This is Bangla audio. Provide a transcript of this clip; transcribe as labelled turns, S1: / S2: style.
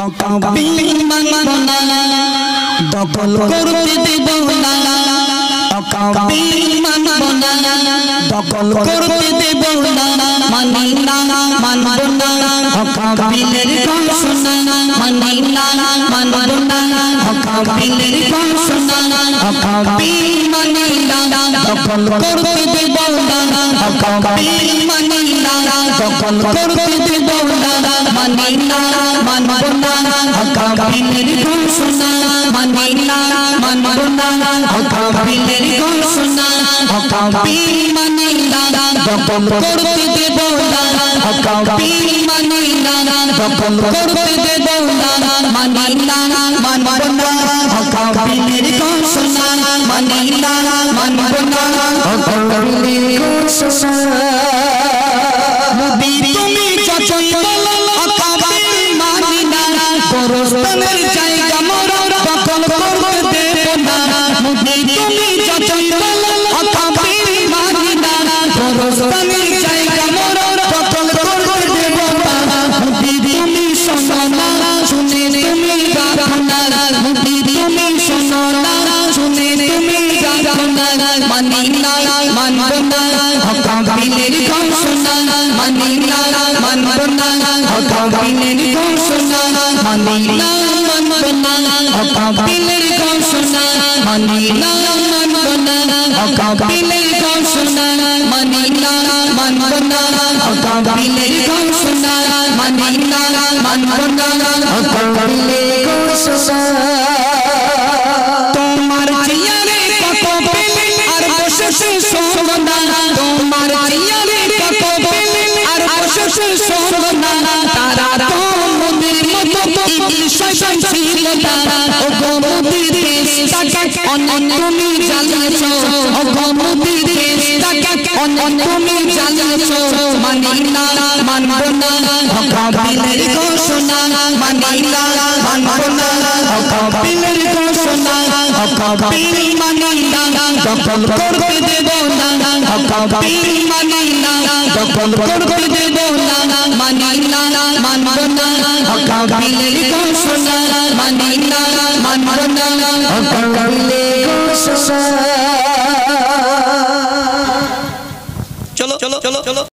S1: অকাবিল মানব না দখল করতে দেব না অকাবিল মানব না দখল করতে দেব না মানি না মানব না অকাবিলের গান শোনা মানি না মানব না অকাবিলের গান শোনা অকাবিল মানি না দখল করতে দেব না অকাবিল মানি না দখল করতে দেব না মানি না মানব না অকাবিলের গান শোনা মানি না মানব না অকাবিলের গান শোনা অকাবিল মানি না দখল করতে দেব না অকাবিল মানি না দখল করতে দেব না মানি না মানব না অকাবিলের গান শোনা মানি না মানব না অকাবিলের গান শোনা নবী তুমি চচল অকাবিল মানি না পরস্পরের জায়গা মোর দখল করতে দেব না নবী তুমি চচল অকাবিল মানি না পরস্পরের জায়গা মোর দখল করতে দেব না নবী তুমি শোনো না শুনে তুমি রাখো না নবী তুমি শোনো না শুনে তুমি রাখো না মানি না মানব না অকাবিলের গান শোনা মানি না মানব না অকাবিলের গান শোনা মানি না মানব না অকাবিলের গান শোনা মানি না মানব না অকাবিলের গান শোনা মানি না মানব না অকাবিলের গান শোনা মানি না মানব না অকাবিলের গান শোনা তোমার জিয়ারে কত পেলে আর বসে শোনা তোমার জিয়ারে কত পেলে আর বসে শোনা তারা তোমাদের মতো ইবলিস শয়তান ছিল তারা ও গোমতীর দেশটাকে অনন্ত তুমি জ্বালিয়েছো ও গোমতীর দেশটাকে অনন্ত তুমি জ্বালিয়েছো মানি না মানব না অকাবিলের ঘোষণা মানি না মানব না অকাবিলের ঘোষণা অকাবিল মানি না দখল করতে দেব না অকাবিল মানি না দখল করতে দেব না মানি না মানব না